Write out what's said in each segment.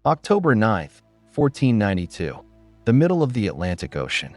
October 9th, 1492. The middle of the Atlantic Ocean.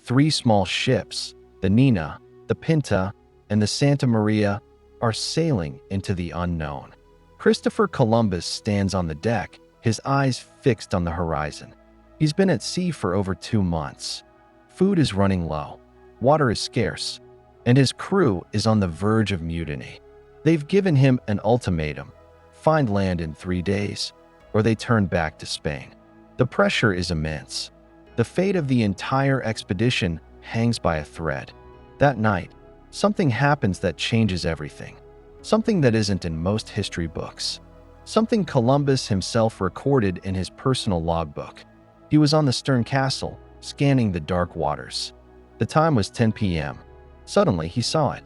Three small ships, the Nina, the Pinta, and the Santa Maria, are sailing into the unknown. Christopher Columbus stands on the deck, his eyes fixed on the horizon. He's been at sea for over 2 months. Food is running low, water is scarce, and his crew is on the verge of mutiny. They've given him an ultimatum: find land in 3 days, or they turn back to Spain. The pressure is immense. The fate of the entire expedition hangs by a thread. That night, something happens that changes everything. Something that isn't in most history books. Something Columbus himself recorded in his personal logbook. He was on the stern castle, scanning the dark waters. The time was 10 p.m. Suddenly, he saw it.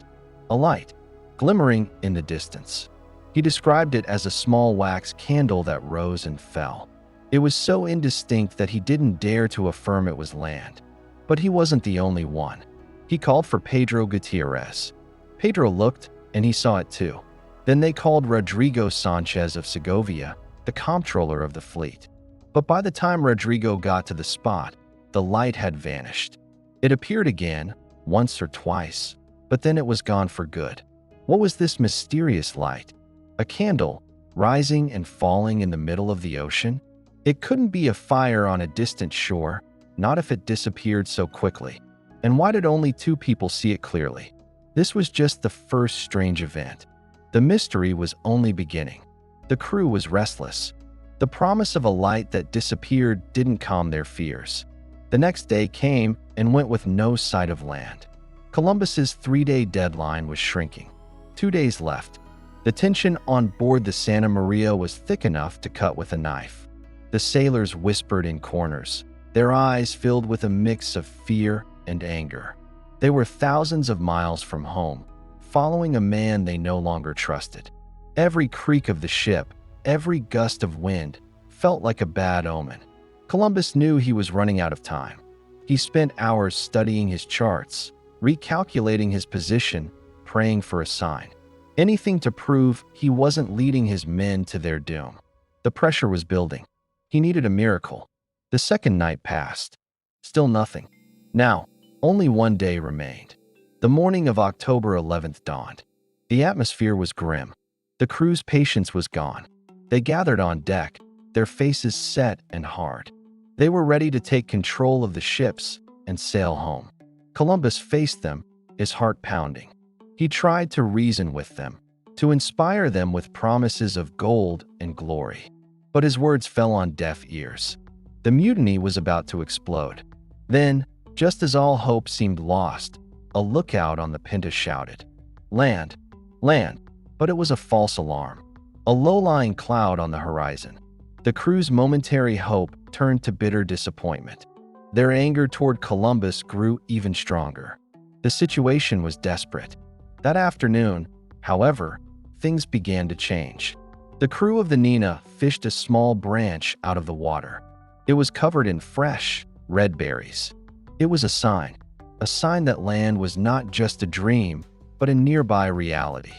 A light, glimmering in the distance. He described it as a small wax candle that rose and fell. It was so indistinct that he didn't dare to affirm it was land. But he wasn't the only one. He called for Pedro Gutierrez. Pedro looked, and he saw it too. Then they called Rodrigo Sanchez of Segovia, the comptroller of the fleet. But by the time Rodrigo got to the spot, the light had vanished. It appeared again, once or twice, but then it was gone for good. What was this mysterious light? A candle, rising and falling in the middle of the ocean? It couldn't be a fire on a distant shore, not if it disappeared so quickly. And why did only 2 people see it clearly? This was just the first strange event. The mystery was only beginning. The crew was restless. The promise of a light that disappeared didn't calm their fears. The next day came and went with no sight of land. Columbus's 3-day deadline was shrinking. 2 days left. The tension on board the Santa Maria was thick enough to cut with a knife. The sailors whispered in corners, their eyes filled with a mix of fear and anger. They were thousands of miles from home, following a man they no longer trusted. Every creak of the ship, every gust of wind, felt like a bad omen. Columbus knew he was running out of time. He spent hours studying his charts, recalculating his position, praying for a sign. Anything to prove he wasn't leading his men to their doom. The pressure was building. He needed a miracle. The second night passed. Still nothing. Now, only 1 day remained. The morning of October 11th dawned. The atmosphere was grim. The crew's patience was gone. They gathered on deck, their faces set and hard. They were ready to take control of the ships and sail home. Columbus faced them, his heart pounding. He tried to reason with them, to inspire them with promises of gold and glory. But his words fell on deaf ears. The mutiny was about to explode. Then, just as all hope seemed lost, a lookout on the Pinta shouted, "Land! Land!" But it was a false alarm. A low-lying cloud on the horizon. The crew's momentary hope turned to bitter disappointment. Their anger toward Columbus grew even stronger. The situation was desperate. That afternoon, however, things began to change. The crew of the Nina fished a small branch out of the water. It was covered in fresh, red berries. It was a sign that land was not just a dream, but a nearby reality.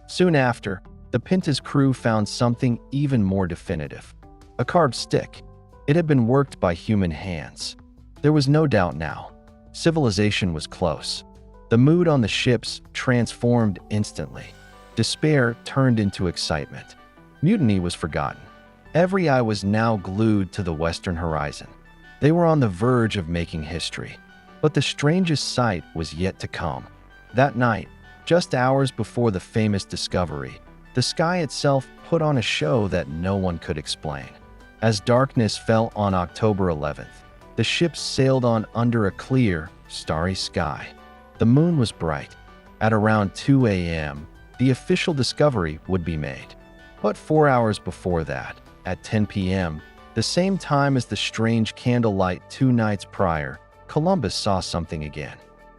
Soon after, the Pinta's crew found something even more definitive. A carved stick. It had been worked by human hands. There was no doubt now. Civilization was close. The mood on the ships transformed instantly. Despair turned into excitement. Mutiny was forgotten. Every eye was now glued to the western horizon. They were on the verge of making history. But the strangest sight was yet to come. That night, just hours before the famous discovery, the sky itself put on a show that no one could explain. As darkness fell on October 11th, the ships sailed on under a clear, starry sky. The moon was bright. At around 2 a.m., the official discovery would be made. But 4 hours before that, at 10 p.m., the same time as the strange candlelight 2 nights prior, Columbus saw something again.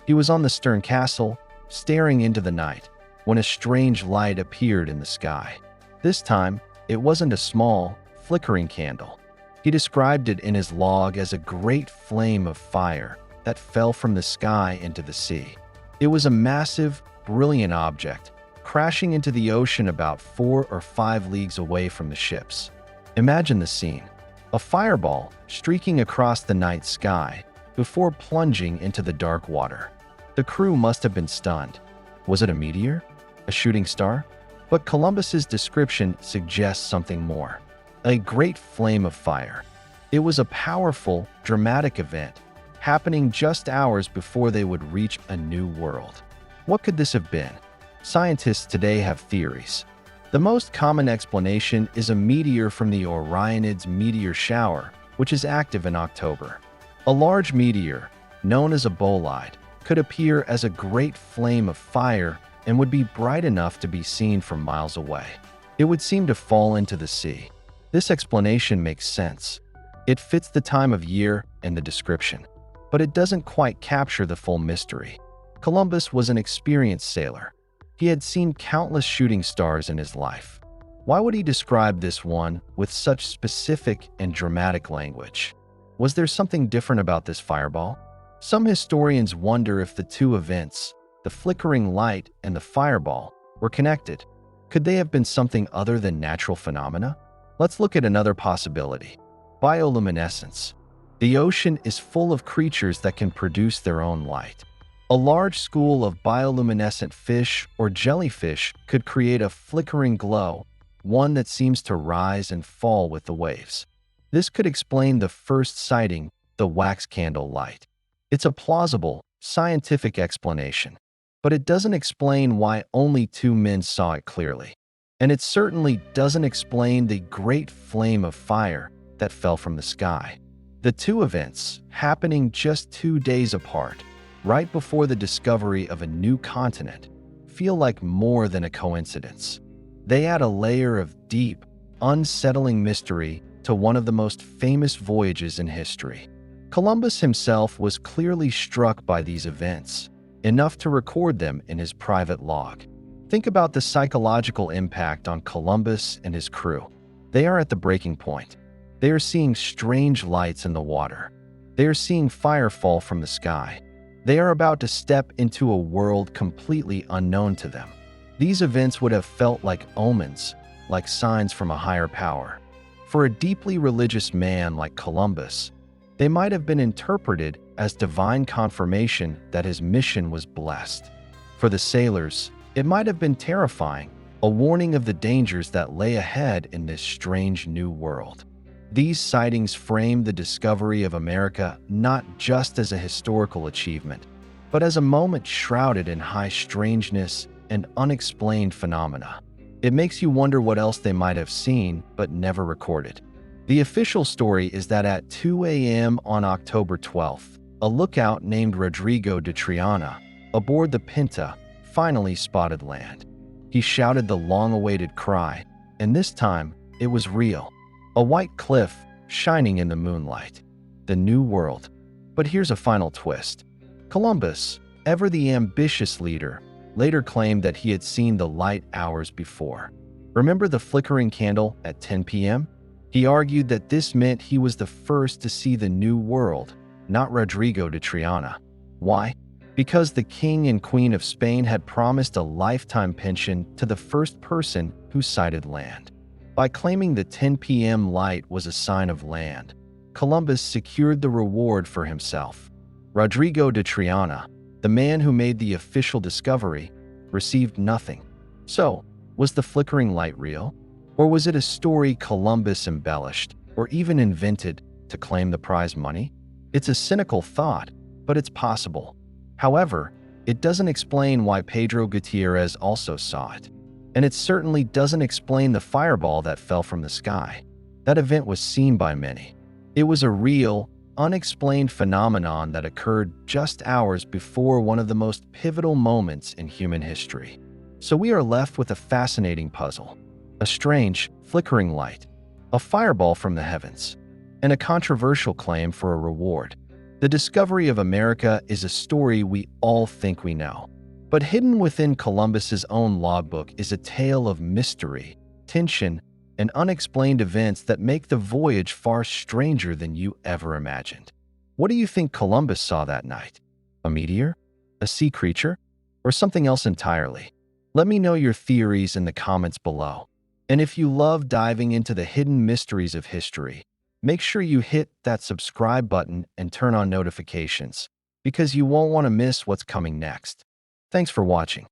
He was on the stern castle, staring into the night, when a strange light appeared in the sky. This time, it wasn't a small, flickering candle. He described it in his log as a great flame of fire that fell from the sky into the sea. It was a massive, brilliant object, crashing into the ocean about 4 or 5 leagues away from the ships. Imagine the scene. a fireball streaking across the night sky before plunging into the dark water. The crew must have been stunned. Was it a meteor? A shooting star? But Columbus's description suggests something more. A great flame of fire. It was a powerful, dramatic event, happening just hours before they would reach a new world. What could this have been? Scientists today have theories. The most common explanation is a meteor from the Orionids meteor shower, which is active in October. A large meteor, known as a bolide, could appear as a great flame of fire and would be bright enough to be seen from miles away. It would seem to fall into the sea. This explanation makes sense. It fits the time of year and the description, but it doesn't quite capture the full mystery. Columbus was an experienced sailor. He had seen countless shooting stars in his life. Why would he describe this one with such specific and dramatic language? Was there something different about this fireball? Some historians wonder if the two events, the flickering light and the fireball, were connected. Could they have been something other than natural phenomena? Let's look at another possibility. Bioluminescence. The ocean is full of creatures that can produce their own light. A large school of bioluminescent fish or jellyfish could create a flickering glow, one that seems to rise and fall with the waves. This could explain the first sighting, the wax candle light. It's a plausible, scientific explanation, but it doesn't explain why only two men saw it clearly. And it certainly doesn't explain the great flame of fire that fell from the sky. The two events, happening just 2 days apart, right before the discovery of a new continent, feel like more than a coincidence. They add a layer of deep, unsettling mystery to one of the most famous voyages in history. Columbus himself was clearly struck by these events, enough to record them in his private log. Think about the psychological impact on Columbus and his crew. They are at the breaking point. They are seeing strange lights in the water. They are seeing fire fall from the sky. They are about to step into a world completely unknown to them. These events would have felt like omens, like signs from a higher power. For a deeply religious man like Columbus, they might have been interpreted as divine confirmation that his mission was blessed. For the sailors, it might have been terrifying, a warning of the dangers that lay ahead in this strange new world. These sightings frame the discovery of America not just as a historical achievement, but as a moment shrouded in high strangeness and unexplained phenomena. It makes you wonder what else they might have seen but never recorded. The official story is that at 2 a.m. on October 12th, a lookout named Rodrigo de Triana, aboard the Pinta, finally spotted land. He shouted the long-awaited cry, and this time it was real. A white cliff shining in the moonlight. The new world. But here's a final twist. Columbus, ever the ambitious leader, later claimed that he had seen the light hours before. Remember the flickering candle at 10 p.m.? He argued that this meant he was the first to see the new world, not Rodrigo de Triana. Why? Because the King and Queen of Spain had promised a lifetime pension to the first person who sighted land. By claiming the 10 p.m. light was a sign of land, Columbus secured the reward for himself. Rodrigo de Triana, the man who made the official discovery, received nothing. So, was the flickering light real? Or was it a story Columbus embellished or even invented to claim the prize money? It's a cynical thought, but it's possible. However, it doesn't explain why Pedro Gutierrez also saw it. And it certainly doesn't explain the fireball that fell from the sky. That event was seen by many. It was a real, unexplained phenomenon that occurred just hours before one of the most pivotal moments in human history. So we are left with a fascinating puzzle. A strange, flickering light, a fireball from the heavens, and a controversial claim for a reward. The discovery of America is a story we all think we know. But hidden within Columbus's own logbook is a tale of mystery, tension, and unexplained events that make the voyage far stranger than you ever imagined. What do you think Columbus saw that night? A meteor? A sea creature? Or something else entirely? Let me know your theories in the comments below. And if you love diving into the hidden mysteries of history, Make sure you hit that subscribe button and turn on notifications because you won't want to miss what's coming next. Thanks for watching.